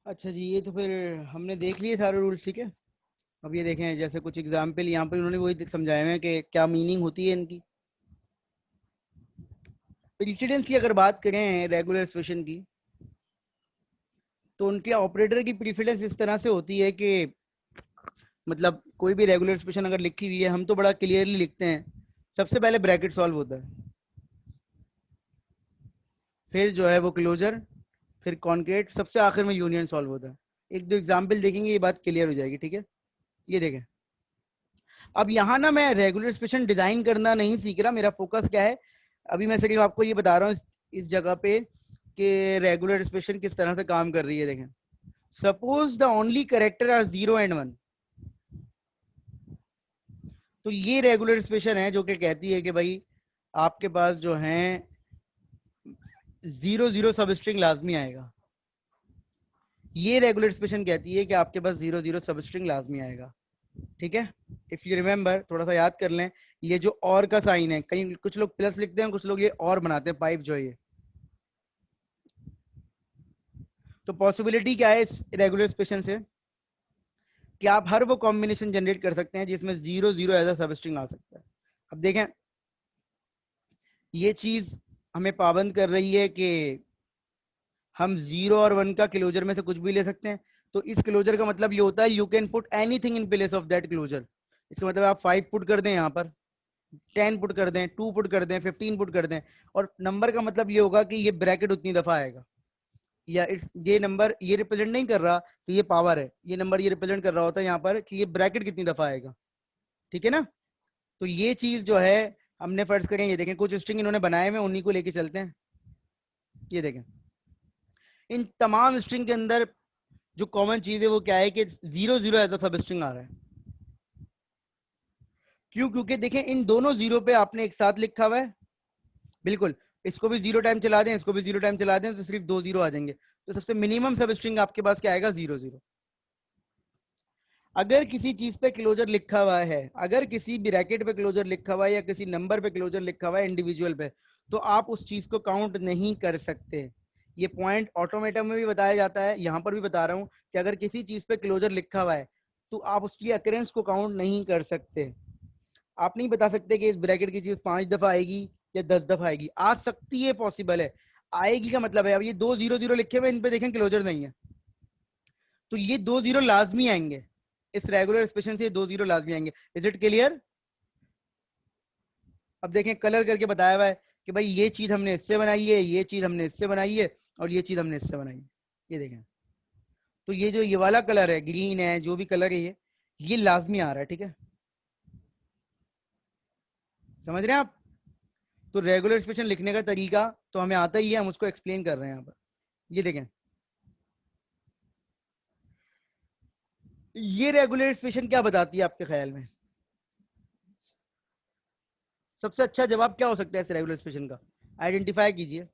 अच्छा जी, ये तो फिर हमने देख लिए सारे रूल्स, ठीक है। अब ये देखें, जैसे कुछ एग्जाम्पल यहाँ पर उन्होंने वही समझाए हैं कि क्या मीनिंग होती है इनकी। प्रेसिडेंस की अगर बात करें रेगुलर एक्सप्रेशन की, तो उनके ऑपरेटर की प्रेसिडेंस इस तरह से होती है कि मतलब कोई भी रेगुलर एक्सप्रेशन अगर लिखी हुई है, हम तो बड़ा क्लियरली लिखते हैं। सबसे पहले ब्रैकेट सॉल्व होता है, फिर जो है वो क्लोजर, फिर कॉन्क्रीट, सबसे आखिर में यूनियन सॉल्व होता है। एक दो एग्जाम्पल देखेंगे, ये बात क्लियर हो जाएगी, ठीक है। ये देखें, अब यहाँ ना मैं रेगुलर एक्सप्रेशन डिजाइन करना नहीं सीख रहा, मेरा फोकस क्या है, अभी मैं सिर्फ आपको ये बता रहा हूँ इस जगह पे कि रेगुलर एक्सप्रेशन किस तरह से काम कर रही है। देखें, suppose the only character are 0 and 1, तो ये रेगुलर एक्सप्रेशन है जो कि कहती है कि भाई आपके पास जो है 0 0 सब स्ट्रिंग लाजमी आएगा। ये रेगुलर एक्सप्रेशन कहती है कि आपके पास 0 0 सब स्ट्रिंग लाजमी आएगा, ठीक है। इफ यू रिमेंबर, थोड़ा सा याद कर लें, ये जो और का साइन है, कहीं कुछ लोग प्लस लिखते हैं, कुछ लोग ये और बनाते हैं, पाइप जो है ये। तो पॉसिबिलिटी क्या है इस रेगुलर एक्सप्रेशन से, कि आप हर वो कॉम्बिनेशन जनरेट कर सकते हैं जिसमें 0 0 एज अ सब स्ट्रिंग आ सकता है। अब देखें, ये चीज हमें पाबंद कर रही है कि हम 0 और 1 का क्लोजर में से कुछ भी ले सकते हैं। तो इस क्लोजर का मतलब ये होता है you can put anything in place of that closure. इसका मतलब आप 5 पुट कर दें यहाँ पर, 10 पुट कर दें, 2 पुट कर दें, 15 पुट कर दें, और नंबर का मतलब ये होगा कि ये ब्रैकेट उतनी दफा आएगा। या ये नंबर ये रिप्रेजेंट नहीं कर रहा कि ये पावर है, ये नंबर ये रिप्रेजेंट कर रहा होता है यहाँ पर कि ये ब्रैकेट कितनी दफा आएगा, ठीक है ना। तो ये चीज जो है हमने फर्ज करें, ये देखें कुछ स्ट्रिंग इन्होंने बनाए हुए, उन्हीं को लेके चलते हैं। ये देखें, इन तमाम स्ट्रिंग के अंदर जो कॉमन चीज है वो क्या है कि 0 0 एज अ सब स्ट्रिंग आ रहा है। क्यों? क्योंकि देखें इन दोनों जीरो पे आपने एक साथ लिखा हुआ है, बिल्कुल। इसको भी 0 टाइम चला दें, इसको भी 0 टाइम चला दें, तो सिर्फ 2 0 आ जाएंगे। तो सबसे मिनिमम सब स्ट्रिंग आपके पास क्या आएगा? 0 0। अगर किसी चीज पे क्लोजर लिखा हुआ है, अगर किसी ब्रैकेट पे क्लोजर लिखा हुआ है, या किसी नंबर पे क्लोजर लिखा हुआ है इंडिविजुअल पे, तो आप उस चीज को काउंट नहीं कर सकते। ये पॉइंट ऑटोमेटा में भी बताया जाता है, यहां पर भी बता रहा हूं कि अगर किसी चीज पे क्लोजर लिखा हुआ है तो आप उसकी अकरेंस को काउंट नहीं कर सकते। आप नहीं बता सकते कि इस ब्रैकेट की चीज 5 दफा आएगी या 10 दफा आएगी। आ सकती है, पॉसिबल है। आएगी का मतलब है, अब ये 2 0 0 लिखे हुए, इन पे देखें क्लोजर नहीं है, तो ये 2 0 लाजमी आएंगे। इस रेगुलर एक्सप्रेशन से 2 0 लाजमी आएंगे। Is it clear? अब देखें, कलर करके बताया हुआ है कि भाई ये चीज हमने इससे बनाई है, ये चीज हमने इससे बनाई है, और ये चीज हमने इससे बनाई है। ये देखें, तो ये जो ये वाला कलर है, ग्रीन है, जो भी कलर है ये लाजमी आ रहा है, ठीक है। समझ रहे हैं आप? तो रेगुलर एक्सप्रेशन लिखने का तरीका तो हमें आता ही है, हम उसको एक्सप्लेन कर रहे हैं यहाँ पर। ये देखें, ये रेगुलर एक्सप्रेशन क्या बताती है आपके ख्याल में? सबसे अच्छा जवाब क्या हो सकता है इस रेगुलर एक्सप्रेशन का? आइडेंटिफाई कीजिए।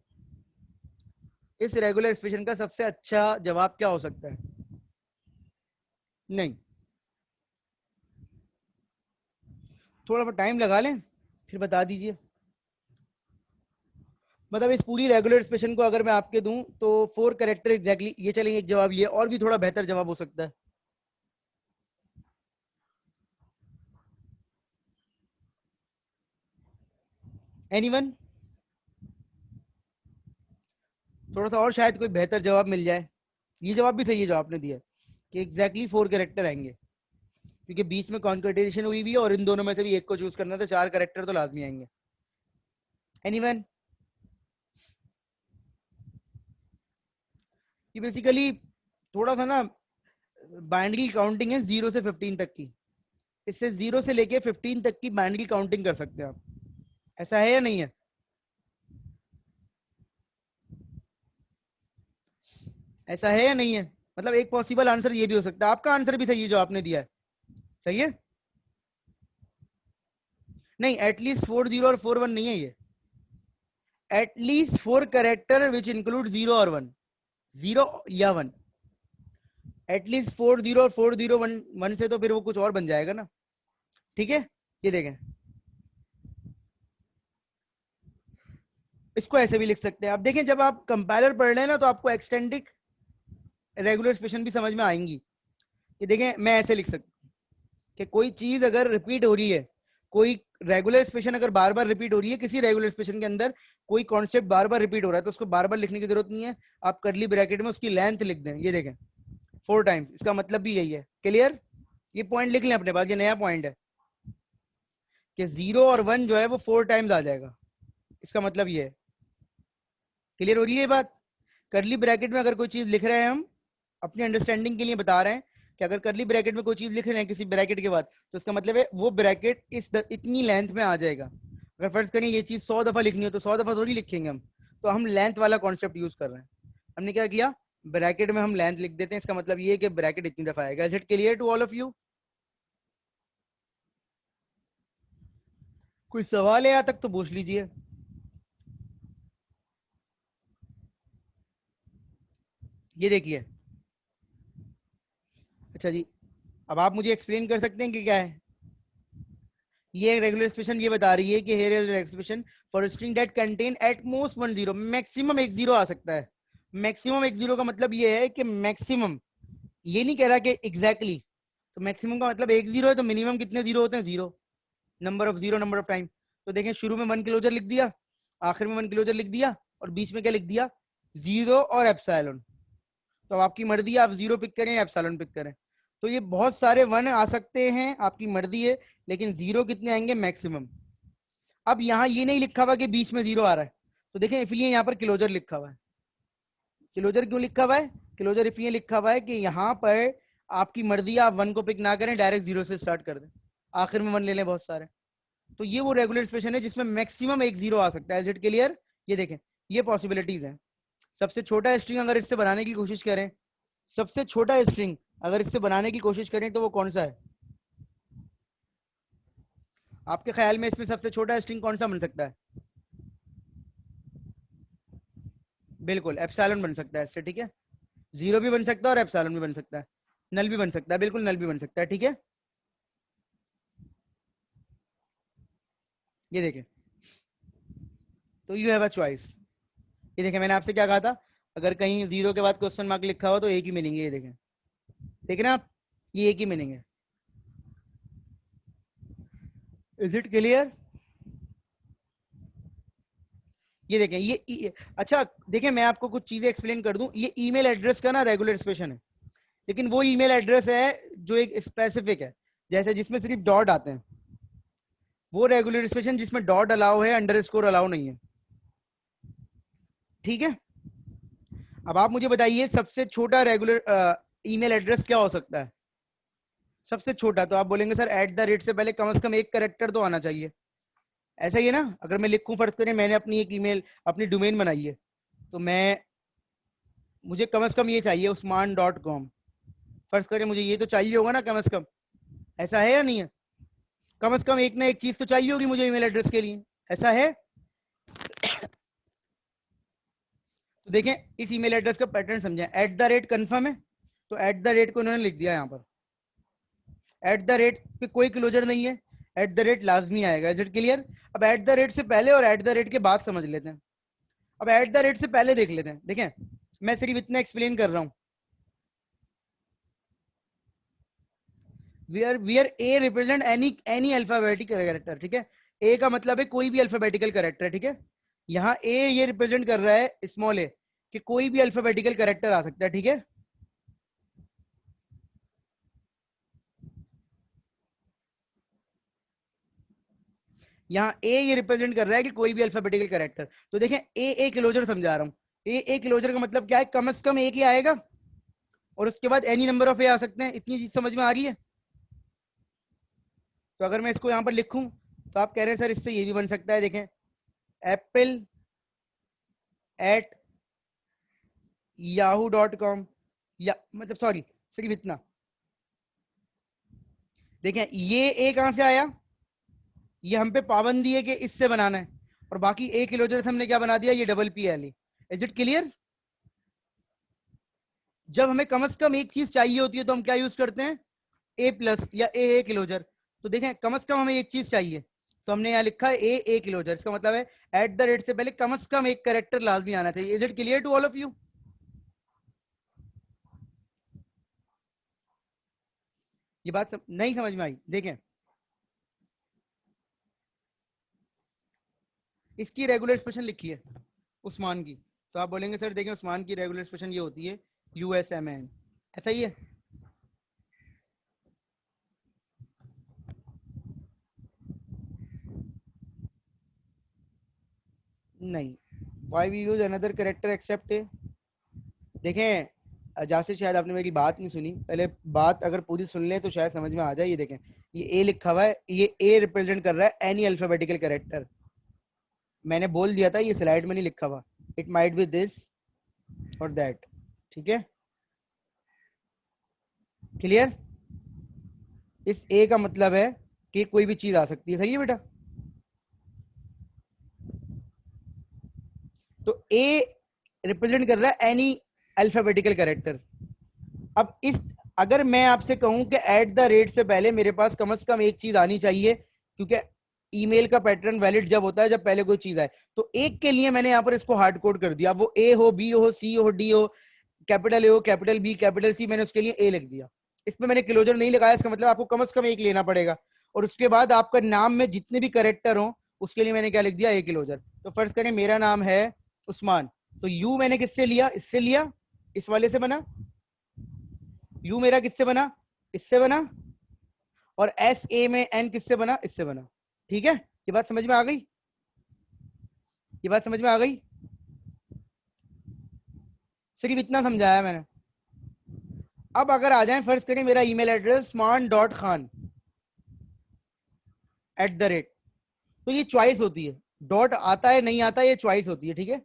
इस रेगुलर एक्सप्रेशन का सबसे अच्छा जवाब क्या हो सकता है? नहीं, थोड़ा सा टाइम लगा लें, फिर बता दीजिए। मतलब इस पूरी रेगुलर एक्सप्रेशन को अगर मैं आपके दूं तो 4 कैरेक्टर एग्जैक्टली ये चलेंगे, एक जवाब ये, और भी थोड़ा बेहतर जवाब हो सकता है। एनीवन? थोड़ा सा और शायद कोई बेहतर जवाब मिल जाए। ये जवाब भी सही है जो आपने दिया, कि एग्जैक्टली 4 कैरेक्टर आएंगे, क्योंकि बीच में कॉन्कर्टेशन हुई भी है और इन दोनों में से भी एक को चूज करना, तो 4 कैरेक्टर तो लाजमी आएंगे। एनीवन? ये बेसिकली थोड़ा सा ना बाइनरी काउंटिंग है, 0 से 15 तक की। इससे 0 से लेके 15 तक की बाइनरी काउंटिंग कर सकते हैं आप। ऐसा है या नहीं है? ऐसा है या नहीं है? मतलब एक पॉसिबल आंसर ये भी हो सकता है, आपका आंसर भी सही है जो आपने दिया है। सही है? नहीं, एटलीस्ट 4 0 और 4 1 नहीं है ये। एटलीस्ट 4 कैरेक्टर विच इंक्लूड 0 और 1, 0 या 1। एटलीस्ट 4 0 और 4 0 1 1 से तो फिर वो कुछ और बन जाएगा ना, ठीक है। ये देखें, इसको ऐसे भी लिख सकते हैं। अब देखें, जब आप कंपाइलर पढ़ रहे हैं ना, तो आपको एक्सटेंडेड रेगुलर एक्सप्रेशन भी समझ में आएंगी। कि देखें मैं ऐसे लिख सकता हूँ कि कोई चीज अगर रिपीट हो रही है, कोई रेगुलर एक्सप्रेशन अगर बार बार रिपीट हो रही है, किसी रेगुलर एक्सप्रेशन के अंदर कोई कॉन्सेप्ट बार बार रिपीट हो रहा है, तो उसको बार बार लिखने की जरूरत नहीं है, आप कर्ली ब्रैकेट में उसकी लेंथ लिख दें। ये देखें 4 टाइम्स, इसका मतलब भी यही है। क्लियर? ये पॉइंट लिख लें अपने पास, ये नया पॉइंट है कि 0 और 1 जो है वो 4 टाइम्स आ जाएगा, इसका मतलब ये है। क्लियर हो रही है ये बात? कर्ली ब्रैकेट में अगर कोई चीज लिख रहे हैं हम, अपनी अंडरस्टैंडिंग के लिए बता रहे हैं कि अगर कर्ली ब्रैकेट में कोई चीज लिख रहे हैं किसी ब्रैकेट के बाद, तो इसका मतलब है वो ब्रैकेट इतनी लेंथ में आ जाएगा। अगर फर्ज करें ये चीज 100 दफा लिखनी हो तो 100 दफा थोड़ी लिखेंगे हम, तो हम लेंथ वाला कॉन्सेप्ट यूज कर रहे हैं। हमने क्या किया, ब्रैकेट में हम लेंथ लिख देते हैं, इसका मतलब ये है कि ब्रैकेट इतनी दफा आएगा। Is it clear to all of you? कोई सवाल है यहाँ तक तो पूछ लीजिए। ये देखिए, अच्छा जी, अब आप मुझे एक्सप्लेन कर सकते हैं कि क्या है ये रेगुलर एक्सप्रेशन? ये बता रही है कि here is an expression for a string that contain at most 1 0, maximum एक जीरो आ सकता है। मैक्सिमम एक जीरो का मतलब ये है कि मैक्सिमम, ये नहीं कह रहा कि एग्जैक्टली तो मैक्सिमम का मतलब एक जीरो है, तो मिनिमम कितने जीरो होते हैं? Zero. Number of zero, number of time. तो देखें शुरू में 1 क्लोजर लिख दिया, आखिर में 1 क्लोजर लिख दिया, और बीच में क्या लिख दिया? जीरो और एप्सिलॉन। तो अब आपकी मर्जी है, आप जीरो पिक करें या एप्सिलॉन पिक करें। तो ये बहुत सारे 1 आ सकते हैं, आपकी मर्जी है, लेकिन जीरो कितने आएंगे? मैक्सिमम। अब यहाँ ये नहीं लिखा हुआ कि बीच में जीरो आ रहा है, तो देखें इसलिए यहाँ पर क्लोजर लिखा हुआ है। क्लोजर क्यों लिखा हुआ है? क्लोजर इसलिए लिखा हुआ है कि यहाँ पर आपकी मर्जी, आप 1 को पिक ना करें, डायरेक्ट जीरो से स्टार्ट कर दें, आखिर में 1 ले लें बहुत सारे। तो ये वो रेगुलर एक्सप्रेशन है जिसमें मैक्सिमम एक जीरो आ सकता है। Is it clear? ये देखें, ये पॉसिबिलिटीज हैं। सबसे छोटा स्ट्रिंग अगर इससे बनाने की कोशिश करें, सबसे छोटा स्ट्रिंग अगर इससे बनाने की कोशिश करें तो वो कौन सा है आपके ख्याल में? इसमें सबसे छोटा स्ट्रिंग कौन सा बन सकता है? बिल्कुल एप्सिलॉन बन सकता है इससे, ठीक है। जीरो भी बन सकता है और एप्सिलॉन भी बन सकता है, नल भी बन सकता है, बिल्कुल नल भी बन सकता है, ठीक है। ये देखें, तो यू हैव अ चॉइस। ये देखें मैंने आपसे क्या कहा था, अगर कहीं जीरो के बाद क्वेश्चन मार्क लिखा हो तो एक ही मीनिंग है। ये देखें, देख रहे हैं आप, ये एक ही मीनिंग है। Is it clear? ये देखें अच्छा देखें, मैं आपको कुछ चीजें एक्सप्लेन कर दूं। ये ईमेल एड्रेस का ना रेगुलर एक्सप्रेशन है, लेकिन वो ईमेल एड्रेस है जो एक स्पेसिफिक है, जैसे जिसमें सिर्फ डॉट आते हैं। वो रेगुलर एक्सप्रेशन जिसमें डॉट अलाउ है, अंडरस्कोर अलाउ नहीं है, ठीक है। अब आप मुझे बताइए सबसे छोटा रेगुलर ईमेल एड्रेस क्या हो सकता है? सबसे छोटा तो आप बोलेंगे सर एट द रेट से पहले कम से कम एक कैरेक्टर तो आना चाहिए, ऐसा ही है ना। अगर मैं लिखूं, फर्ज करें मैंने अपनी एक ईमेल, अपनी डोमेन बनाई है, तो मैं, मुझे कम से कम ये चाहिए usman.com, फर्ज करें मुझे ये तो चाहिए होगा ना कम से कम, ऐसा है या नहीं है? कम से कम एक ना एक चीज तो चाहिए होगी मुझे ईमेल एड्रेस के लिए, ऐसा है? तो देखें इस ईमेल एड्रेस का पैटर्न समझें, एट द रेट कन्फर्म है, तो एट द रेट को इन्होंने लिख दिया यहाँ पर। एट द रेट पे कोई क्लोजर नहीं है, एट द रेट लाजमी आएगा। Is it clear? अब एट द रेट से पहले और एट द रेट के बाद समझ लेते हैं। अब एट द रेट से पहले देख लेते हैं। देखें मैं सिर्फ इतना एक्सप्लेन कर रहा हूं, where a represent any alphabetical character, ठीक है। ए का मतलब है कोई भी अल्फाबेटिकल कैरेक्टर, ठीक है। यहाँ ए ये रिप्रेजेंट कर रहा है स्मॉल ए, कि कोई भी अल्फाबेटिकल कैरेक्टर आ सकता है, ठीक है। यहाँ ए ये रिप्रेजेंट कर रहा है कि कोई भी अल्फाबेटिकल कैरेक्टर। तो देखें ए क्लोजर समझा रहा हूँ, ए क्लोजर का मतलब क्या है? कम से कम एक ही आएगा, और उसके बाद एनी नंबर ऑफ ए आ सकते हैं। इतनी चीज समझ में आ रही है? तो अगर मैं इसको यहाँ पर लिखूं, तो आप कह रहे हैं सर इससे ये भी बन सकता है। देखें एप्पल एट yahoo.com, या मतलब सॉरी सिर्फ इतना। देखें ये ए कहां से आया? ये हम पे पाबंदी है कि इससे बनाना है, और बाकी ए क्लोजर से हमने क्या बना दिया? ये double P L. Is it clear? जब हमें कम से कम एक चीज चाहिए होती है तो हम क्या यूज करते हैं? ए प्लस या ए क्लोजर। तो देखें कम से कम हमें एक चीज चाहिए, तो हमने यहाँ लिखा है ए क्लोजर। इसका मतलब है एट द रेट से पहले कम से कम एक कैरेक्टर लाजमी आना चाहिए। Is it clear to all of you? ये बात नहीं समझ में आई? देखें, इसकी रेगुलर एक्सप्रेशन लिखी है उस्मान की, तो आप बोलेंगे सर देखें उस्मान की रेगुलर एक्सप्रेशन ये होती है USMN, ऐसा ही है? नहीं, why we use another character except A. देखें जासिर, शायद आपने मेरी बात नहीं सुनी, पहले बात अगर पूरी सुन लें तो शायद समझ में आ जाए। ये देखें, ये ए लिखा हुआ है, ये ए रिप्रेजेंट कर रहा है एनी अल्फाबेटिकल करेक्टर। मैंने बोल दिया था, ये स्लाइड में नहीं लिखा हुआ, इट माइट बी दिस और दैट, ठीक है? क्लियर? इस ए का मतलब है कि कोई भी चीज आ सकती है, सही है बेटा? तो ए रिप्रेजेंट कर रहा है एनी अल्फाबेटिकल कैरेक्टर। अब इस, अगर मैं आपसे कहूं कि एट द रेट से पहले मेरे पास कम से कम एक चीज आनी चाहिए, क्योंकि ईमेल का पैटर्न वैलिड जब होता है जब पहले कोई चीज आए, तो एक के लिए मैंने यहां पर इसको हार्ड कोड कर दिया, वो ए हो, बी हो, सी हो, डी हो, कैपिटल ए हो, कैपिटल बी, कैपिटल सी, मैंने उसके लिए ए लिख दिया। इसमें मैंने क्लोजर नहीं लगाया, इसका मतलब आपको कम से कम एक लेना पड़ेगा। और उसके बाद आपका नाम में जितने भी करेक्टर हो उसके लिए मैंने क्या लिख दिया, ए क्लोजर। तो फर्ज करें मेरा नाम है उस्मान, तो यू मैंने किससे लिया, इससे लिया, इस वाले से बना। यू मेरा किससे बना, इससे बना। और एस ए में एन किससे बना, इससे बना। ठीक है, ये बात समझ में आ गई? ये बात समझ में आ गई? सिर्फ इतना समझाया मैंने। अब अगर आ जाए, फर्ज करें मेरा ईमेल एड्रेस usman.khan @ तो ये चॉइस होती है, डॉट आता है नहीं आता, ये चॉइस होती है, ठीक है?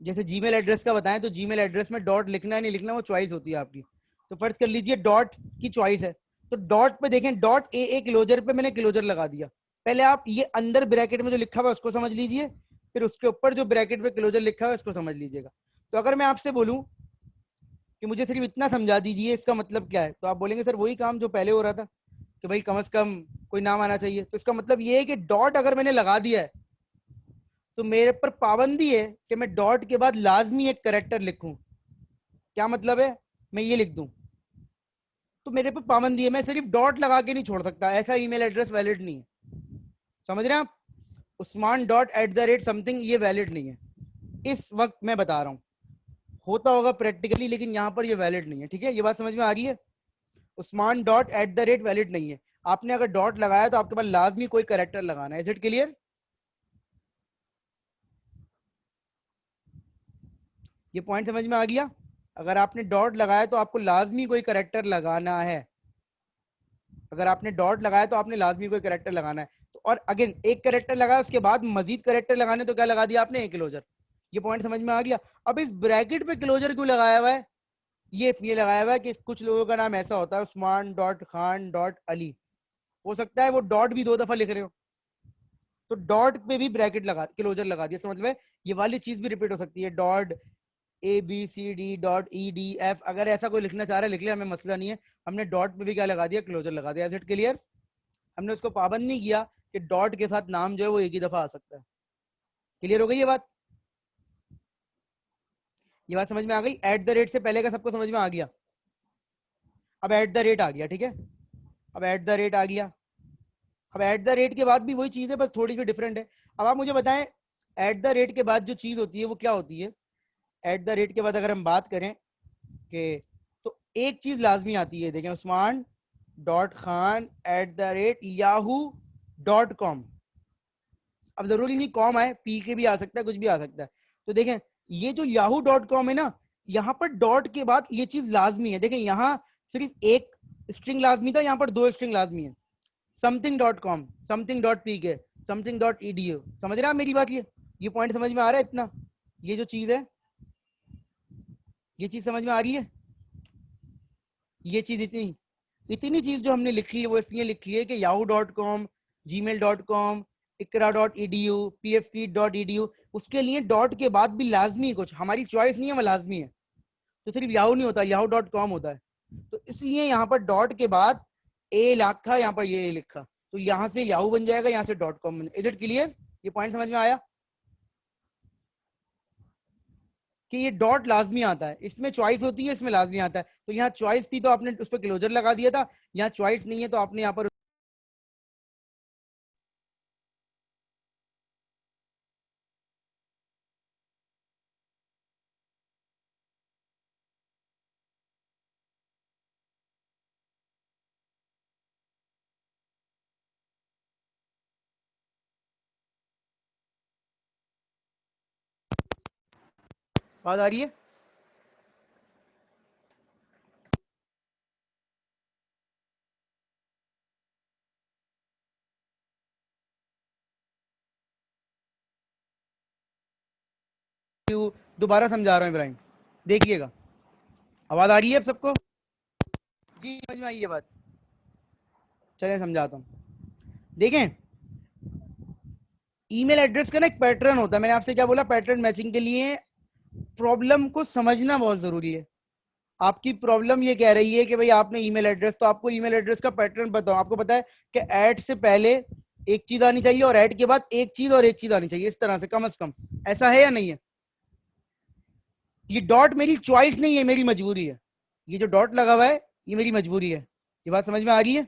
जैसे जीमेल एड्रेस का बताएं तो जीमेल एड्रेस में डॉट लिखना है नहीं लिखना वो चॉइस होती है आपकी। तो फर्ज कर लीजिए डॉट की चॉइस है, तो डॉट पे देखें, डॉट ए क्लोजर पे मैंने क्लोजर लगा दिया। पहले आप ये अंदर ब्रैकेट में जो लिखा हुआ है उसको समझ लीजिए, फिर उसके ऊपर जो ब्रैकेट में क्लोजर लिखा हुआ है उसको समझ लीजिएगा। तो अगर मैं आपसे बोलूं कि मुझे सिर्फ इतना समझा दीजिए इसका मतलब क्या है, तो आप बोलेंगे सर वही काम जो पहले हो रहा था कि भाई कम से कम कोई नाम आना चाहिए। तो इसका मतलब ये है कि डॉट अगर मैंने लगा दिया है तो मेरे पर पाबंदी है कि मैं डॉट के बाद लाजमी एक करेक्टर लिखूं। क्या मतलब है, मैं ये लिख दूं तो मेरे पर पाबंदी है, मैं सिर्फ डॉट लगा के नहीं छोड़ सकता, ऐसा ईमेल एड्रेस वैलिड नहीं है। समझ रहे हैं आप? usman.@ समथिंग ये वैलिड नहीं है इस वक्त, मैं बता रहा हूं, होता होगा प्रैक्टिकली लेकिन यहां पर ये वैलिड नहीं है। ठीक है, ये बात समझ में आ गई है? usman.@ वैलिड नहीं है। आपने अगर डॉट लगाया तो आपके पास लाजमी कोई करेक्टर लगाना है। Is it clear? ये पॉइंट समझ में आ गया? अगर आपने डॉट लगाया तो आपको लाजमी कोई करेक्टर लगाना है। अगर आपने डॉट लगाया तो आपने लाजमी कोई करेक्टर लगाना है। तो और अगेन एक करेक्टर लगाया उसके बाद मजीद करेक्टर लगाने, तो क्या लगा दिया आपने, एक क्लोजर। ये पॉइंट समझ में आ गया? अब इस ब्रैकेट पे क्लोजर क्यों लगाया हुआ है, ये इसलिए लगाया हुआ है कि कुछ लोगों का नाम ऐसा होता है usman.khan.ali, हो सकता है वो डॉट भी 2 दफा लिख रहे हो, तो डॉट पे भी ब्रैकेट लगा, क्लोजर लगा दिया। इसका मतलब है ये वाली चीज भी रिपीट हो सकती है, डॉट ABCD.EDF, अगर ऐसा कोई लिखना चाह रहा है लिख लिया, हमें मसला नहीं है। हमने डॉट पे भी क्या लगा दिया, क्लोजर लगा दिया। Is it clear? हमने उसको पाबंद नहीं किया कि डॉट के साथ नाम जो है वो एक ही दफा आ सकता है। क्लियर हो गई ये बात? ये बात समझ में आ गई? @ से पहले का सबको समझ में आ गया? अब @ आ गया, ठीक है? अब @ आ गया। अब @ के बाद भी वही चीज है, बस थोड़ी सी डिफरेंट है। अब आप मुझे बताएं, @ के बाद जो चीज होती है वो क्या होती है? @ के बाद अगर हम बात करें कि, तो एक चीज लाजमी आती है, देखें, usman.khan@yahoo.com। अब जरूरी नहीं कॉम आए, पी के भी आ सकता है, कुछ भी आ सकता है। तो देखें, ये जो yahoo.com है ना, यहाँ पर डॉट के बाद ये चीज लाजमी है। देखें, यहाँ सिर्फ एक स्ट्रिंग लाजमी था, यहाँ पर 2 स्ट्रिंग लाजमी है। something.com, something.pk, something.edu। समझ रहे हैं मेरी बात? ये पॉइंट समझ में आ रहा है इतना? ये जो चीज है, ये चीज समझ में आ रही है? ये चीज इतनी इतनी चीज जो हमने लिखी है वो इसलिए लिखी है कि yahoo.com, gmail.com, ikra.edu, pfp.edu, उसके लिए डॉट के बाद भी लाजमी, कुछ हमारी चॉइस नहीं है, वो लाजमी है। तो सिर्फ याहू नहीं होता, yahoo.com होता है। तो इसलिए यहाँ पर डॉट के बाद ए लिखा, यहाँ पर ये लिखा, तो यहाँ से याहू बन जाएगा, यहाँ से .com बन जाएगा। Is it clear? ये पॉइंट समझ में आया? कि ये डॉट लाजमी आता है, इसमें चॉइस होती है, इसमें लाजमी आता है। तो यहाँ चॉइस थी तो आपने उस पर क्लोजर लगा दिया था, यहाँ चॉइस नहीं है तो आपने यहाँ पर बात आ रही है। दोबारा समझा रहा हूँ इब्राहिम, देखिएगा, आवाज आ रही है अब सबको? जी समझ में आई ये बात? चलिए समझाता हूँ। देखें, ईमेल एड्रेस का ना एक पैटर्न होता है, मैंने आपसे क्या बोला, पैटर्न मैचिंग के लिए प्रॉब्लम को समझना बहुत जरूरी है। आपकी प्रॉब्लम ये कह रही है कि भाई आपने ईमेल एड्रेस, तो आपको ईमेल एड्रेस का पैटर्न बताओ। आपको पता है कि ऐड से पहले एक चीज आनी चाहिए और ऐड के बाद एक चीज और एक चीज आनी चाहिए, इस तरह से कम से कम। ऐसा है या नहीं है? ये डॉट मेरी चॉइस नहीं है, मेरी मजबूरी है। ये जो डॉट लगा हुआ है ये मेरी मजबूरी है। ये बात समझ में आ रही है?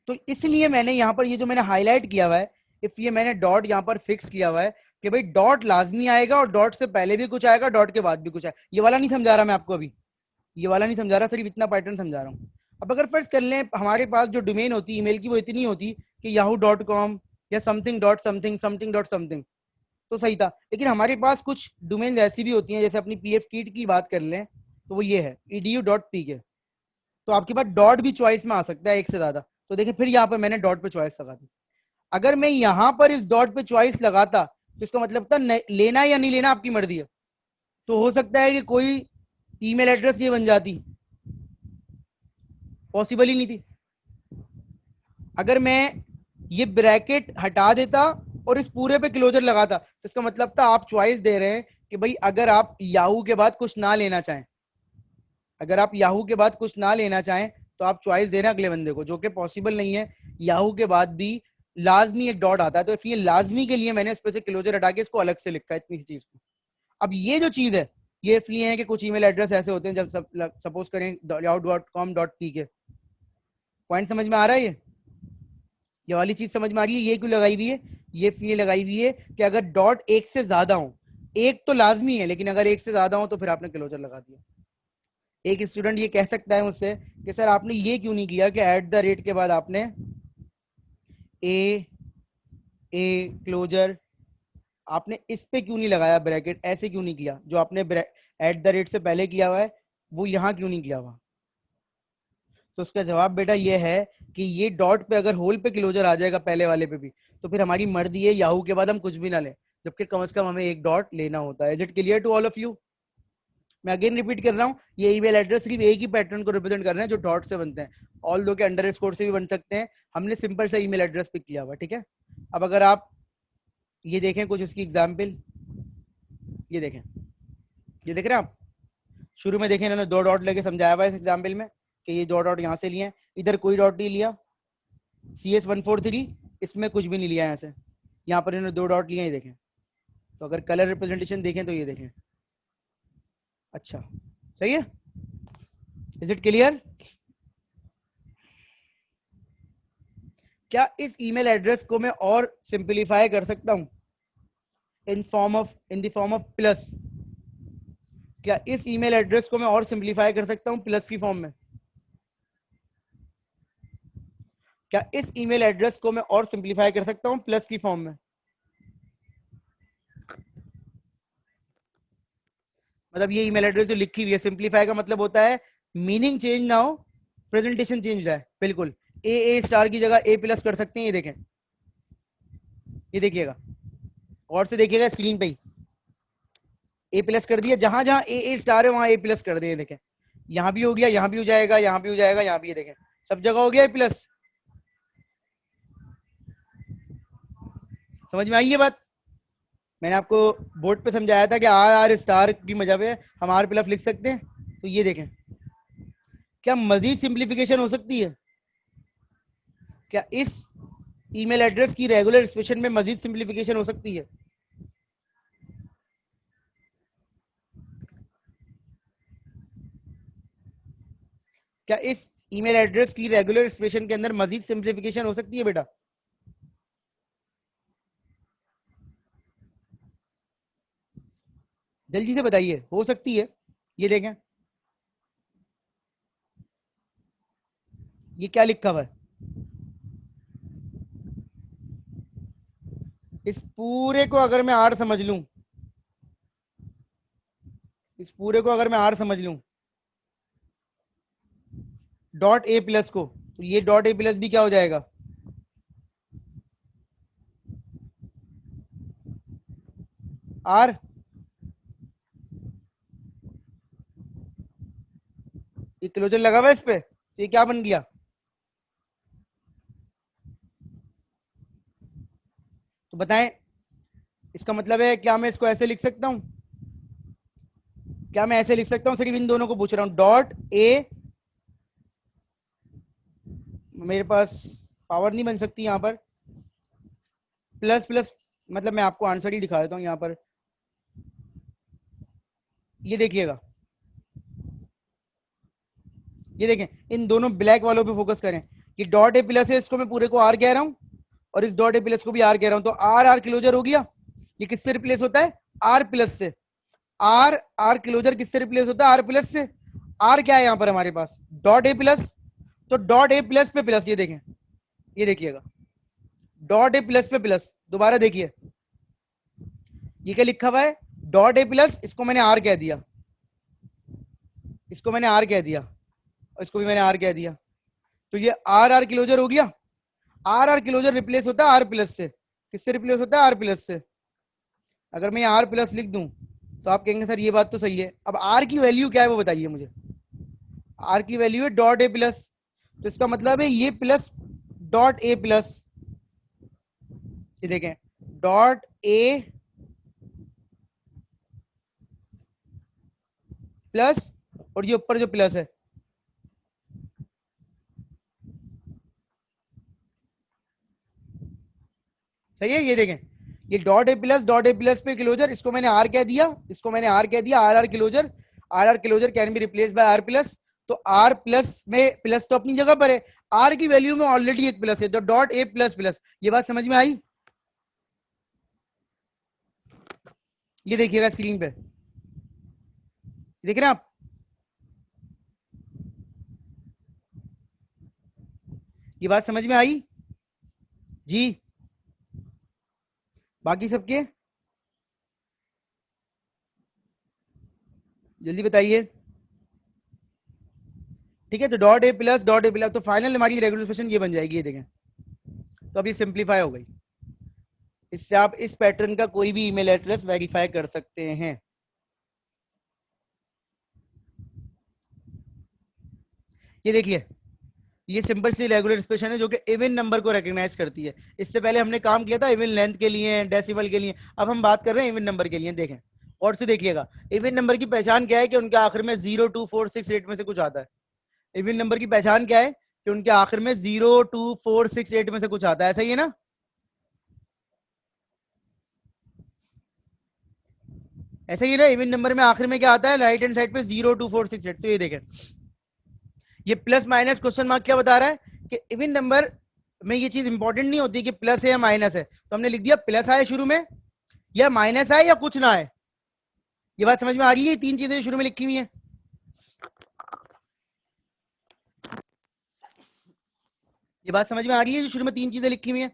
तो इसलिए मैंने यहां पर ये जो मैंने हाईलाइट किया हुआ है, इफ ये मैंने डॉट यहां पर फिक्स किया हुआ है कि भाई डॉट लाजमी आएगा और डॉट से पहले भी कुछ आएगा, डॉट के बाद भी कुछ आएगा। ये वाला नहीं समझा रहा मैं आपको अभी, ये वाला नहीं समझा रहा, सिर्फ इतना पैटर्न समझा रहा हूँ। अब अगर फर्ज कर लें हमारे पास जो डोमेन होती है ईमेल की वो इतनी होती कि yahoo.com या something dot something something dot something, तो सही था। लेकिन हमारे पास कुछ डोमेन ऐसी भी होती हैं, जैसे अपनी पीएफ किट की बात कर लें तो वो ये है edu.pk। तो आपके पास डॉट भी चॉइस में आ सकता है एक से ज्यादा। तो देखिए फिर यहाँ पर मैंने डॉट पे चॉइस लगा दी। अगर मैं यहां पर इस डॉट पे चॉइस लगाता तो इसका मतलब था लेना या नहीं लेना आपकी मर्जी है। तो हो सकता है कि कोई ईमेल एड्रेस ये बन जाती, पॉसिबल ही नहीं थी। अगर मैं ये ब्रैकेट हटा देता और इस पूरे पे क्लोजर लगाता तो इसका मतलब था आप चॉइस दे रहे हैं कि भाई अगर आप याहू के बाद कुछ ना लेना चाहें, अगर आप याहू के बाद कुछ ना लेना चाहें तो आप चॉइस दे रहे हैं अगले बंदे को, जो कि पॉसिबल नहीं है। याहू के बाद भी लाजमी एक डॉट आता है, तो इसलिए लाजमी के लिए मैंने इस पे से क्लोजर हटा के इसको अलग से लिखा है, इतनी सी चीज को। अब ये जो चीज है ये इसलिए है कि कुछ ईमेल एड्रेस ऐसे होते हैं, जब सपोज करें yahoo.com.p के, पॉइंट समझ में आ रहा है? ये वाली चीज समझ में आ रही है? ये क्यों लगाई हुई है? ये इसलिए लगाई हुई है कि अगर डॉट एक से ज्यादा हो, एक तो लाजमी है लेकिन अगर एक से ज्यादा हो तो फिर आपने क्लोजर लगा दिया। एक स्टूडेंट ये कह सकता है मुझसे कि सर आपने ये क्यों नहीं किया कि एट द रेट के बाद आपने ए ए क्लोजर, आपने इस पे क्यों नहीं लगाया ब्रैकेट, ऐसे क्यों नहीं किया? जो आपने एट द रेट से पहले किया हुआ है वो यहां क्यों नहीं किया हुआ? तो उसका जवाब बेटा ये है कि ये डॉट पे अगर होल पे क्लोजर आ जाएगा पहले वाले पे भी तो फिर हमारी मर्जी है याहू के बाद हम कुछ भी ना लें, जबकि कम से कम हमें एक डॉट लेना होता है। Is it clear to all of you? मैं अगेन रिपीट कर रहा हूँ, ये ईमेल एड्रेस सिर्फ एक ही पैटर्न को रिप्रेजेंट कर रहे हैं जो डॉट से बनते हैं, ऑल दो के अंडर स्कोर से भी बन सकते हैं। हमने सिंपल सा ईमेल एड्रेस पिक किया हुआ, ठीक है। अब अगर आप ये देखें कुछ उसकी एग्जाम्पल, ये देखें, ये देख रहे हैं आप, शुरू में देखें इन्होंने दो डॉट लेके समझाया हुआ है इस एग्जाम्पल में कि ये दो डॉट यहाँ से लिए, इधर कोई डॉट नहीं लिया। CS143 इसमें कुछ भी नहीं लिया यहाँ से, यहाँ पर इन्होंने दो डॉट लिए, देखें। तो अगर कलर रिप्रेजेंटेशन देखें तो ये देखें, अच्छा सही है। Is it clear? क्या इस ईमेल एड्रेस को मैं और सिंपलीफाई कर सकता हूं in the form of plus? क्या इस ईमेल एड्रेस को मैं और सिंपलीफाई कर सकता हूं प्लस की फॉर्म में? क्या इस ईमेल एड्रेस को मैं और सिंपलीफाई कर सकता हूं प्लस की फॉर्म में? मतलब ये ईमेल एड्रेस जो लिखी हुई है, सिंपलीफाई का मतलब होता है मीनिंग चेंज ना हो, प्रेजेंटेशन चेंज है। बिल्कुल ए स्टार की जगह ए प्लस कर सकते हैं। ये देखें, ये देखिएगा, और से देखिएगा स्क्रीन पे ही ए प्लस कर दिया, जहां जहां ए स्टार है वहां ए प्लस कर दिए। देखें यहां भी हो गया, यहां भी हो जाएगा, यहां भी हो जाएगा, यहां भी, देखें सब जगह हो गया ए प्लस। समझ में आई ये बात? मैंने आपको बोर्ड पे समझाया था कि आर स्टार की मजा पे हम आर प्लस लिख सकते हैं। तो ये देखें, क्या मजीद सिंप्लीफिकेशन हो सकती है? क्या इस ईमेल एड्रेस की रेगुलर एक्सप्रेशन में मजीद सिंप्लीफिकेशन हो सकती है? क्या इस ईमेल एड्रेस की रेगुलर एक्सप्रेशन के अंदर मजीद सिंप्लीफिकेशन हो सकती है बेटा? जल्दी से बताइए, हो सकती है? ये देखें, ये क्या लिखा हुआ है? इस पूरे को अगर मैं आर समझ लूं, इस पूरे को अगर मैं आर समझ लूं, डॉट ए प्लस को, तो ये डॉट ए प्लस भी क्या हो जाएगा? आर। ये क्लोजर लगा हुआ है इस पे, तो ये क्या बन गया? तो बताएं, इसका मतलब है क्या मैं इसको ऐसे लिख सकता हूं? क्या मैं ऐसे लिख सकता हूं? सिर्फ इन दोनों को पूछ रहा हूं, डॉट ए, मेरे पास पावर नहीं बन सकती यहां पर, प्लस प्लस, मतलब मैं आपको आंसर ही दिखा देता हूं यहां पर। ये देखिएगा, ये देखें, इन दोनों ब्लैक वालों पे फोकस करें। ये डॉट ए प्लस है, इसको मैं पूरे को आर कह रहा हूं, और इस डॉट ए प्लस को भी आर कह रहा हूं, तो आर आर क्लोजर हो गया। ये किससे रिप्लेस होता है? आर प्लस से। आर आर क्लोजर किससे रिप्लेस होता है? आर प्लस से। आर क्या है यहां पर हमारे पास? Dot A plus. तो डॉट ए प्लस पे प्लस, ये देखें, ये देखिएगा, डॉट ए प्लस पे प्लस, दोबारा देखिए, ये क्या लिखा हुआ है? डॉट ए प्लस, इसको मैंने आर कह दिया, इसको मैंने आर कह दिया, और इसको भी मैंने आर कह दिया, तो ये आर आर क्लोजर हो गया। आर आर क्लोजर रिप्लेस होता है आर प्लस से। किससे रिप्लेस होता है? आर प्लस से। अगर मैं आर प्लस लिख दूं, तो आप कहेंगे सर ये बात तो सही है, अब आर की वैल्यू क्या है वो बताइए मुझे। आर की वैल्यू है डॉट ए प्लस, तो इसका मतलब है ये प्लस डॉट ए प्लस, ये देखें, डॉट ए प्लस, और ये ऊपर जो प्लस है, सही है? ये देखें, ये डॉट ए प्लस पे क्लोजर, इसको मैंने आर कह दिया, इसको मैंने आर कह दिया, R R closure. R R closure can be replace by R plus. तो आर प्लस में प्लस तो अपनी जगह पर है, आर की वैल्यू में ऑलरेडी एक प्लस है, तो डॉट ए प्लस प्लस। ये बात समझ में आई? ये देखिएगा स्क्रीन पे, देख रहे हैं आप? ये बात समझ में आई जी? बाकी सबके जल्दी बताइए। ठीक है, तो dot A plus, dot A plus, तो फाइनल हमारी रेगुलर एक्सप्रेशन ये बन जाएगी, ये देखें, तो अभी सिंप्लीफाई हो गई। इससे आप इस पैटर्न का कोई भी ईमेल एड्रेस वेरीफाई कर सकते हैं। ये देखिए, ये सिंपल सी रेगुलर एक्सप्रेशन है जो कि इवन नंबर को रिकॉग्नाइज करती है। इससे पहले हमने काम किया था इवन लेंथ के लिए, डेसिमल के लिए, अब हम बात कर रहे हैं इवन नंबर के लिए। देखें और से देखिएगा, इवन नंबर की पहचान क्या है? कि उनके आखिर में 0 2 4 6 8 में से कुछ आता है। इवन नंबर की पहचान क्या है? कि उनके आखिर में 0 2 4 6 8 में से कुछ आता है, ऐसा ही है ना? ऐसा ही है ना? इवन नंबर में आखिर में क्या आता है? राइट हैंड साइड पे 0 2 4 6 8। तो ये देखें, ये प्लस माइनस क्वेश्चन मार्क क्या बता रहा है? कि इवन नंबर में ये चीज इंपॉर्टेंट नहीं होती कि प्लस है या माइनस है, तो हमने लिख दिया प्लस आए शुरू में, या माइनस आए, या कुछ ना आए। ये बात समझ में आ रही है? तीन चीजें शुरू में लिखी हुई है, ये बात समझ में आ रही है? जो शुरू में तीन चीजें लिखी हुई है,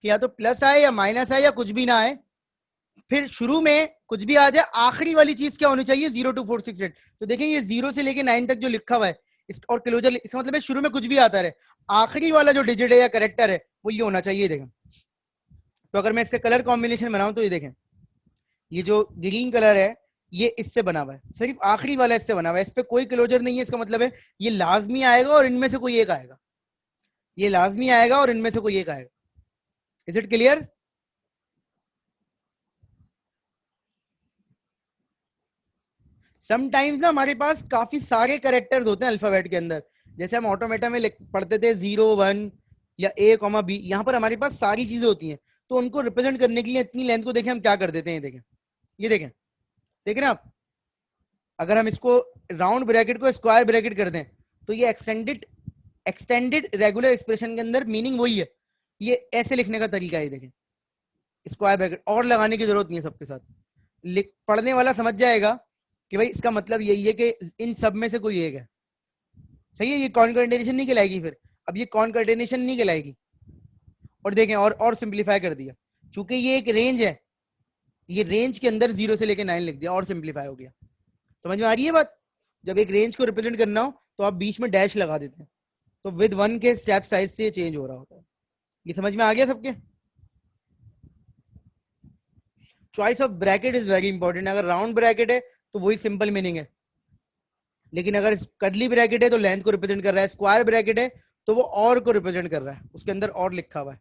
कि या तो प्लस आए, या माइनस आए, या कुछ भी ना आए। फिर शुरू में कुछ भी आ जाए, आखिरी वाली चीज क्या होनी चाहिए? 0 2 4 6 8। तो देखें, ये 0 से लेके 9 तक जो लिखा हुआ है, इस और क्लोजर, इसका मतलब है शुरू में कुछ भी आता रहे, आखिरी वाला जो डिजिट है या करेक्टर है वो ये होना चाहिए। देखें, तो अगर मैं इसका कलर कॉम्बिनेशन बनाऊं, तो ये देखें, ये जो ग्रीन कलर है ये इससे बना हुआ है, सिर्फ आखिरी वाला इससे बना हुआ है, इस पे कोई क्लोजर नहीं है। इसका मतलब है ये लाजमी आएगा और इनमें से कोई एक आएगा, ये लाजमी आएगा और इनमें से कोई एक आएगा। Is it clear? समटाइम्स ना हमारे पास काफी सारे करेक्टर्स होते हैं अल्फाबेट के अंदर, जैसे हम ऑटोमेटा में पढ़ते थे 0 1 या ए कॉमा बी, यहाँ पर हमारे पास सारी चीजें होती हैं। तो उनको रिप्रेजेंट करने के लिए इतनी लेंथ को देखें हम क्या कर देते हैं, देखें, ये देखें, देख रहे हैं आप, अगर हम इसको राउंड ब्रैकेट को स्क्वायर ब्रैकेट कर दें तो ये एक्सटेंडेड रेगुलर एक्सप्रेशन के अंदर मीनिंग वही है। ये ऐसे लिखने का तरीका है, देखें, स्क्वायर ब्रैकेट और लगाने की जरूरत नहीं है सबके साथ, पढ़ने वाला समझ जाएगा कि भाई इसका मतलब यही है कि इन सब में से कोई एक है। सही है, ये कॉन्कर्डिनेशन नहीं कहलाएगी फिर, अब ये कॉन्कर्डिनेशन नहीं कहलाएगी। और देखें और सिंप्लीफाई कर दिया, चूंकि ये एक रेंज है, ये रेंज के अंदर 0 से लेके 9 लिख दिया और सिंप्लीफाई हो गया। समझ में आ रही है बात? जब एक रेंज को रिप्रेजेंट करना हो तो आप बीच में डैश लगा देते हैं, तो विद 1 के स्टेप साइज से चेंज हो रहा होता है। ये समझ में आ गया सबके? Choice of bracket is very important. अगर राउंड ब्रैकेट है तो वही सिंपल मीनिंग है, लेकिन अगर कर्ली ब्रैकेट है तो लेंथ को रिप्रेजेंट कर रहा है, स्क्वायर ब्रैकेट है तो वो और को रिप्रेजेंट कर रहा है, उसके अंदर और लिखा हुआ है।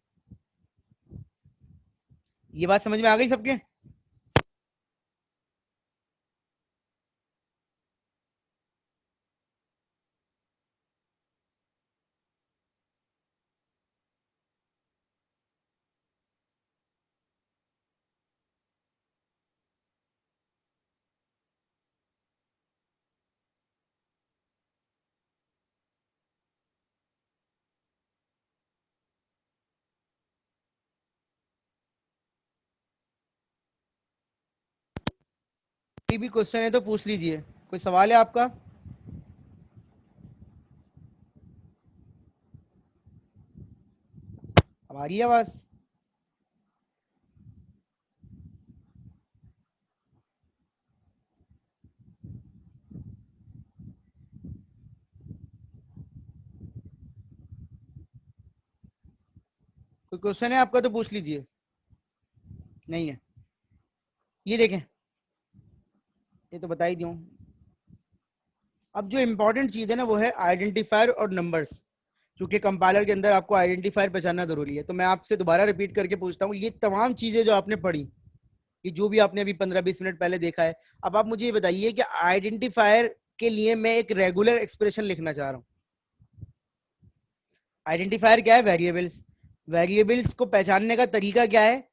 ये बात समझ में आ गई सबके? कोई भी क्वेश्चन है तो पूछ लीजिए, कोई सवाल है आपका? अब आ रही है आवाज? कोई क्वेश्चन है आपका तो पूछ लीजिए। नहीं है? ये देखें, ये तो बता ही दूं। अब जो इंपॉर्टेंट चीज है ना वो है आइडेंटिफायर और नंबर्स, क्योंकि कंपाइलर के अंदर आपको आइडेंटिफायर पहचानना जरूरी है। तो मैं आपसे दोबारा रिपीट करके पूछता हूँ, ये तमाम चीजें जो आपने पढ़ी, ये जो भी आपने अभी 15-20 मिनट पहले देखा है, अब आप मुझे ये बताइए कि आइडेंटिफायर के लिए मैं एक रेगुलर एक्सप्रेशन लिखना चाह रहा हूँ। आइडेंटिफायर क्या है? वेरिएबल्स। वेरिएबल्स को पहचानने का तरीका क्या है?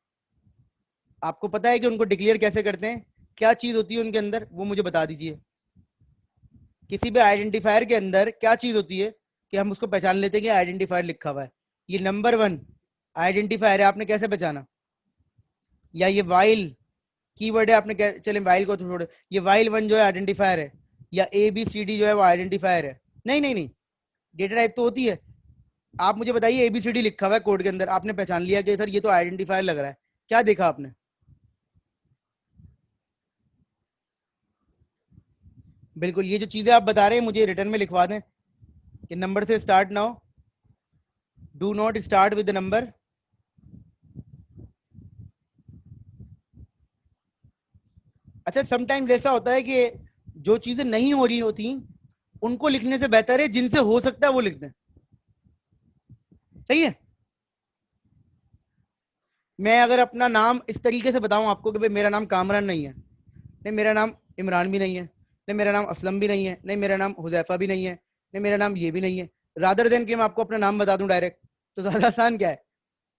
आपको पता है कि उनको डिक्लेयर कैसे करते हैं? क्या चीज होती है उनके अंदर, वो मुझे बता दीजिए। किसी भी आइडेंटिफायर के अंदर क्या चीज होती है कि हम उसको पहचान लेते हैं कि आइडेंटिफायर लिखा हुआ है? ये नंबर 1 आइडेंटिफायर है, आपने कैसे पहचाना? या ये वाइल कीवर्ड है, आपने चले वाइल को तो छोड़ो, ये वाइल 1 जो है आइडेंटिफायर है, या ABCD जो है वो आइडेंटिफायर है? नहीं नहीं नहीं, डेटा टाइप तो होती है। आप मुझे बताइए, ABCD लिखा हुआ है कोड के अंदर, आपने पहचान लिया कि सर ये तो आइडेंटिफायर लग रहा है, क्या देखा आपने? बिल्कुल, ये जो चीजें आप बता रहे हैं मुझे रिटर्न में लिखवा दें कि नंबर से स्टार्ट ना हो, do not start with the number. अच्छा, समटाइम्स ऐसा होता है कि जो चीजें नहीं हो रही होती उनको लिखने से बेहतर है जिनसे हो सकता है वो लिख दें। सही है? मैं अगर अपना नाम इस तरीके से बताऊं आपको कि भाई मेरा नाम कामरान नहीं है, नहीं मेरा नाम इमरान भी नहीं है, नहीं मेरा नाम असलम भी नहीं है, नहीं मेरा नाम हुजैफा भी नहीं है, नहीं मेरा नाम ये भी नहीं है, रादर देन कि मैं आपको अपना नाम बता दूं डायरेक्ट, तो ज्यादा आसान क्या है?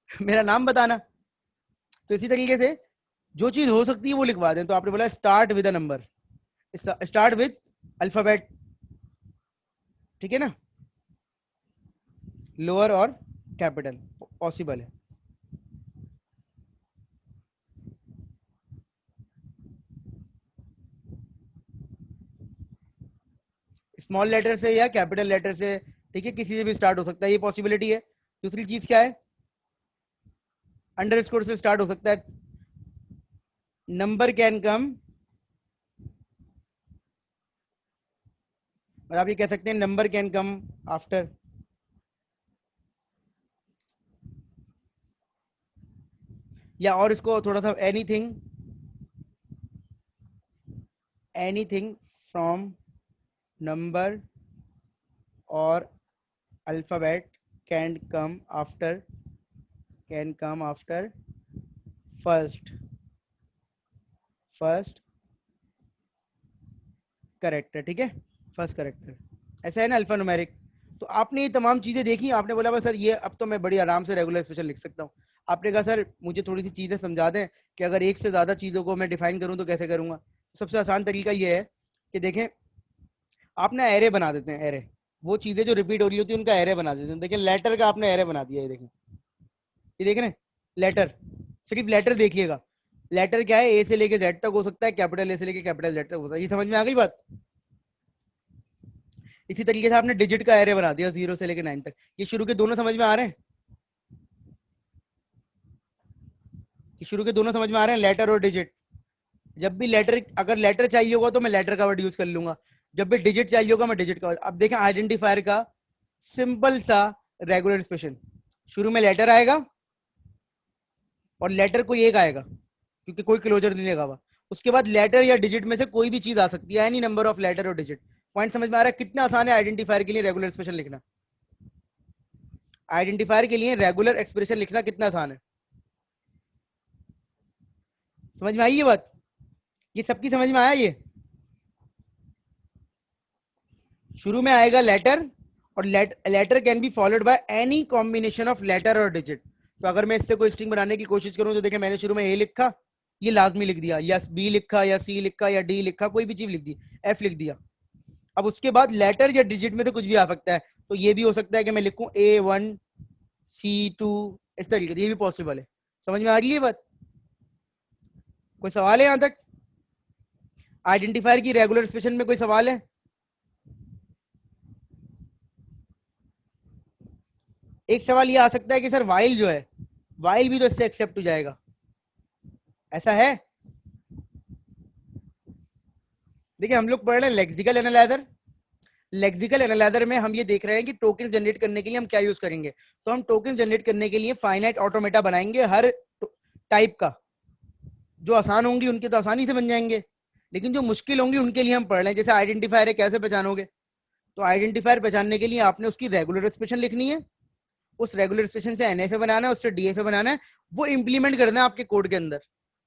मेरा नाम बताना। तो इसी तरीके से जो चीज हो सकती है वो लिखवा दें। तो आपने बोला start with a number, start with alphabet, ठीक है ना? लोअर और कैपिटल पॉसिबल है। स्मॉल लेटर से या कैपिटल लेटर से, ठीक है, किसी से भी स्टार्ट हो सकता है, ये पॉसिबिलिटी है। दूसरी चीज क्या है? अंडरस्कोर से स्टार्ट हो सकता है। नंबर कैन कम, और आप ये कह सकते हैं नंबर कैन कम आफ्टर, या और इसको थोड़ा सा एनीथिंग, एनीथिंग फ्रॉम नंबर और alphabet can come after, can come after first, first character, ठीक है, फर्स्ट करेक्टर। ऐसा है ना अल्फा न्यूमेरिक, तो आपने ये तमाम चीजें देखी, आपने बोला बस सर ये अब तो मैं बड़ी आराम से रेगुलर एक्सप्रेशन लिख सकता हूँ। आपने कहा सर मुझे थोड़ी सी चीजें समझा दें कि अगर एक से ज्यादा चीजों को मैं डिफाइन करूँ तो कैसे करूंगा। सबसे आसान तरीका ये है कि देखें, आप ना एरे बना देते हैं, एरे, वो चीजें जो रिपीट हो रही होती है उनका एरे बना देते हैं। देखिए लेटर का आपने एरे बना दिया, ये देखें, ये देख रहे हैं लेटर, सिर्फ लेटर देखिएगा। लेटर क्या है, ए से लेके जेड तक हो सकता है, कैपिटल ए से लेके कैपिटल जेड तक होता है। ये समझ में आ गई बात। इसी तरीके से आपने डिजिट का एरे बना दिया 0 से लेके 9 तक। ये शुरू के दोनों समझ में आ रहे हैं, ये शुरू के दोनों समझ में आ रहे हैं, लेटर और डिजिट। जब भी लेटर, अगर लेटर चाहिए होगा तो मैं लेटर का वर्ड यूज कर लूंगा, जब भी डिजिट चाहिए होगा मैं डिजिट का वर्ड। अब देखें आइडेंटिफायर का सिंपल सा रेगुलर एक्सप्रेशन, शुरू में लेटर आएगा और लेटर कोई एक आएगा क्योंकि कोई क्लोजर नहीं लगा हुआ। उसके बाद लेटर या डिजिट में से कोई भी चीज आ सकती है, एनी नंबर ऑफ लेटर और डिजिट। पॉइंट समझ में आ रहा है कितना आसान है आइडेंटिफायर के लिए रेगुलर एक्सप्रेशन लिखना। आइडेंटिफायर के लिए रेगुलर एक्सप्रेशन लिखना कितना आसान है, समझ में आई ये बात, ये सबकी समझ में आया। ये शुरू में आएगा लेटर और letter can be followed by any combination of letter और डिजिट। तो अगर मैं इससे कोई स्ट्रिंग बनाने की कोशिश करूं तो देखिए मैंने शुरू में ए लिखा, ये लाजमी लिख दिया, या बी लिखा या सी लिखा या डी लिखा, कोई भी चीज लिख दी, एफ लिख दिया। अब उसके बाद लेटर या डिजिट में से कुछ भी आ सकता है, तो ये भी हो सकता है कि मैं लिखूं A1 C2, इस तरीके से, ये भी पॉसिबल है। समझ में आ रही है बात, कोई सवाल है यहां तक? आइडेंटिफायर की रेगुलर एक्सप्रेशन में कोई सवाल है? एक सवाल ये आ सकता है कि सर वाइल जो है, वाइल भी तो इससे एक्सेप्ट हो जाएगा, ऐसा है? देखिए हम लोग पढ़ रहे हैं लेक्सिकल एनालाइजर। लेक्सिकल एनालाइजर में हम ये देख रहे हैं कि टोकन जनरेट करने के लिए हम क्या यूज करेंगे। तो हम टोकन जनरेट करने के लिए फाइनाइट ऑटोमेटा बनाएंगे हर टाइप का। जो आसान होंगी उनके तो आसानी से बन जाएंगे, लेकिन जो मुश्किल होंगी उनके लिए हम पढ़ रहे हैं। जैसे आइडेंटिफायर है, कैसे पहचानोगे? तो आइडेंटिफायर पहचानने के लिए आपने उसकी रेगुलर एक्सप्रेशन लिखनी है, उस रेगुलर एक्सप्रेशन से एनएफए बनाना है, उससे डीएफए बनाना है, वो इंप्लीमेंट करना है आपके कोड के अंदर।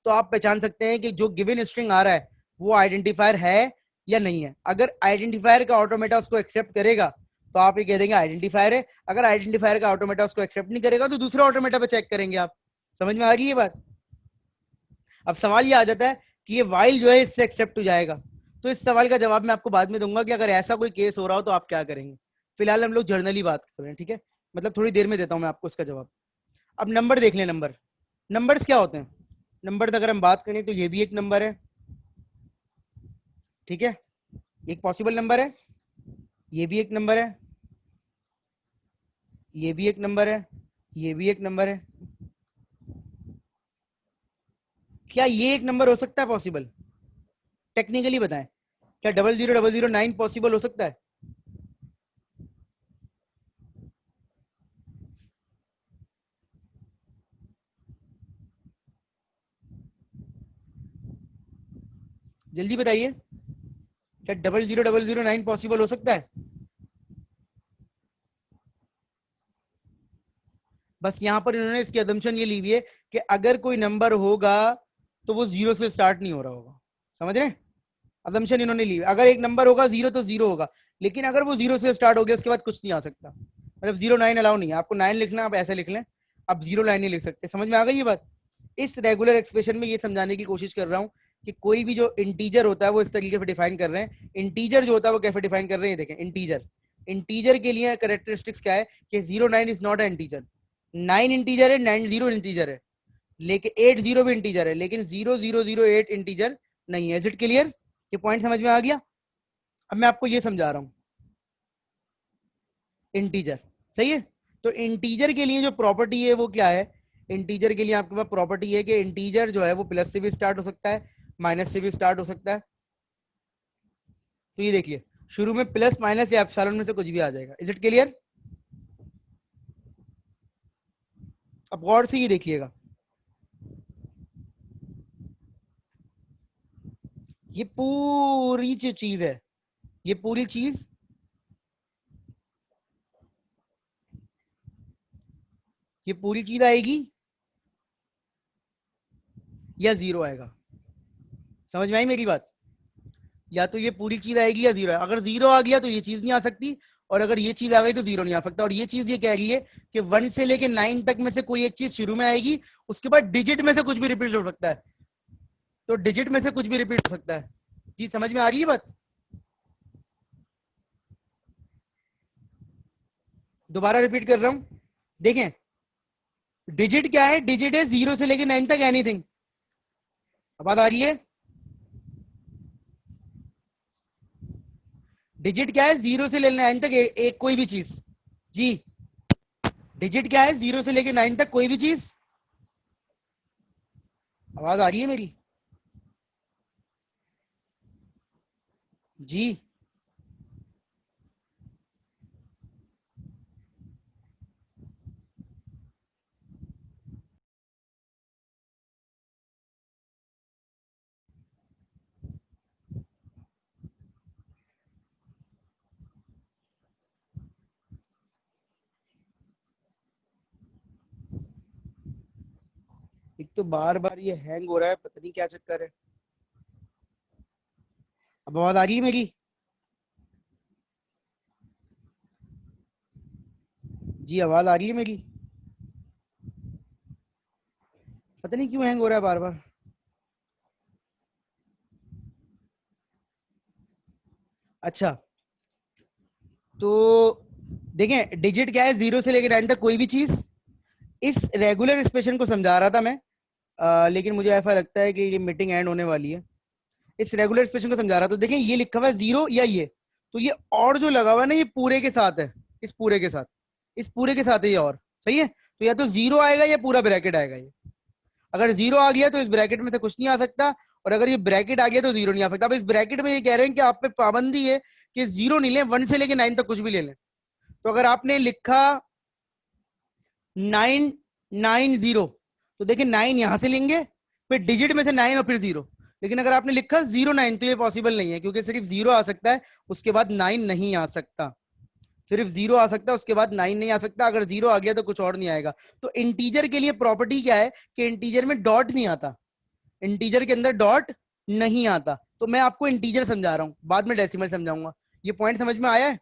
तो आप पहचान सकते हैं कि जो गिवन स्ट्रिंग आ रहा है वो आइडेंटिफायर है या नहीं है। अगर आइडेंटिफायर का ऑटोमेटा उसको एक्सेप्ट करेगा तो आप ये कह देंगे आइडेंटिफायर है। अगर आइडेंटिफायर का ऑटोमेटा उसको एक्सेप्ट नहीं करेगा तो दूसरा ऑटोमेटा पे चेक करेंगे आप। समझ में आ गई ये बात? अब सवाल ये आ जाता है कि ये वाइल जो है इससे एक्सेप्ट हो जाएगा। तो इस सवाल का जवाब मैं आपको बाद में दूंगा कि अगर ऐसा कोई केस हो रहा हो तो आप क्या करेंगे। फिलहाल हम लोग जर्नली बात कर रहे हैं, ठीक है? मतलब थोड़ी देर में देता हूं मैं आपको इसका जवाब। अब नंबर देख लें, नंबर, नंबर्स क्या होते हैं? नंबर अगर हम बात करें तो ये भी एक नंबर है, ठीक है, एक पॉसिबल नंबर है, ये भी एक नंबर है, ये भी एक नंबर है, ये भी एक नंबर है। क्या ये एक नंबर हो सकता है पॉसिबल? टेक्निकली बताएं, क्या 000009 पॉसिबल हो सकता है? जल्दी बताइए, क्या 000009 पॉसिबल हो सकता है? बस यहां पर इन्होंने इसकी अजम्पशन ये ली हुई है कि अगर कोई नंबर होगा तो वो जीरो से स्टार्ट नहीं हो रहा होगा। समझ रहे हैं? अजम्पशन इन्होंने ली, अगर एक नंबर होगा जीरो तो जीरो होगा, लेकिन अगर वो जीरो से स्टार्ट हो गया उसके बाद कुछ नहीं आ सकता। मतलब 09 अलाउ नहीं है, आपको 9 लिखना आप ऐसे लिख लें, आप 09 नहीं लिख सकते। समझ में आ गई ये बात? इस रेगुलर एक्सप्रेशन में ये समझाने की कोशिश कर रहा हूँ कि कोई भी जो इंटीजर होता है वो इस तरीके से डिफाइन कर रहे हैं। इंटीजर जो होता है वो कैसे डिफाइन कर रहे हैं, देखें। इंटीजर, इंटीजर के लिए कैरेक्टरिस्टिक्स क्या है कि 09 is not a integer. 9 integer है, 90 इंटीजर है, लेकिन 80 भी इंटीजर है, लेकिन 0008 इंटीजर नहीं है। Is it clear? ये पॉइंट समझ में आ गया? अब मैं आपको ये समझा रहा हूं, इंटीजर, सही है? तो इंटीजर के लिए जो प्रॉपर्टी है वो क्या है? इंटीजर के लिए आपके पास प्रॉपर्टी है कि इंटीजर जो है वो प्लस से भी स्टार्ट हो सकता है, माइनस से भी स्टार्ट हो सकता है। तो ये देखिए, शुरू में प्लस माइनस या एप्सिलॉन में से कुछ भी आ जाएगा। Is it clear? अब गौर से ये देखिएगा, ये पूरी जो चीज है, ये पूरी चीज, ये पूरी चीज आएगी या जीरो आएगा। समझ में आई मेरी बात? या तो ये पूरी चीज आएगी या जीरो है। अगर जीरो आ गया तो ये चीज नहीं आ सकती, और अगर ये चीज आ गई तो 0 नहीं आ सकता। और ये चीज ये कह रही है कि 1 से लेके 9 तक में से कोई एक चीज शुरू में आएगी, उसके बाद डिजिट में से कुछ भी रिपीट हो सकता है। तो डिजिट में से कुछ भी रिपीट हो सकता है। जी समझ में आ रही है बात? दोबारा रिपीट कर रहा हूं, देखें डिजिट क्या है, डिजिट है 0 से लेके 9 तक एनीथिंग। बात आ रही है? डिजिट क्या है 0 से लेके 9 तक एक कोई भी चीज। जी डिजिट क्या है 0 से लेके 9 तक कोई भी चीज। आवाज आ रही है मेरी? जी एक तो बार बार ये हैंग हो रहा है, पता नहीं क्या चक्कर है। अब आवाज आ रही है मेरी? जी आवाज आ रही है मेरी? पता नहीं क्यों हैंग हो रहा है बार बार। अच्छा तो देखें डिजिट क्या है 0 से लेकर 9 तक कोई भी चीज। इस रेगुलर एक्सप्रेशन को समझा रहा था मैं, लेकिन मुझे ऐसा लगता है कि ये मीटिंग एंड होने वाली है। इस रेगुलर एक्सप्रेशन को समझा रहा था, देखें ये लिखा हुआ है 0 या ये, तो ये और जो लगा हुआ है ना ये पूरे के साथ है, इस पूरे के साथ, इस पूरे के साथ है ये और सही है। तो या तो 0 आएगा या पूरा ब्रैकेट आएगा। ये अगर 0 आ गया तो इस ब्रैकेट में से कुछ नहीं आ सकता, और अगर ये ब्रैकेट आ गया तो 0 नहीं आ सकता। अब इस ब्रैकेट में ये कह रहे हैं कि आप पे पाबंदी है कि 0 नहीं लें, 1 से लेके 9 तक कुछ भी ले लें। तो अगर आपने लिखा 990, तो देखिए 9 यहां से लेंगे, फिर डिजिट में से 9 और फिर 0। लेकिन अगर आपने लिखा 09 तो ये पॉसिबल नहीं है, क्योंकि सिर्फ 0 आ सकता है, उसके बाद 9 नहीं आ सकता। सिर्फ 0 आ सकता है, उसके बाद 9 नहीं आ सकता। अगर 0 आ गया तो कुछ और नहीं आएगा। तो इंटीजर के लिए प्रॉपर्टी क्या है कि इंटीजर में डॉट नहीं आता, इंटीजर के अंदर डॉट नहीं आता। तो मैं आपको इंटीजर समझा रहा हूं, बाद में डेसिमल समझाऊंगा। ये पॉइंट समझ में आया है?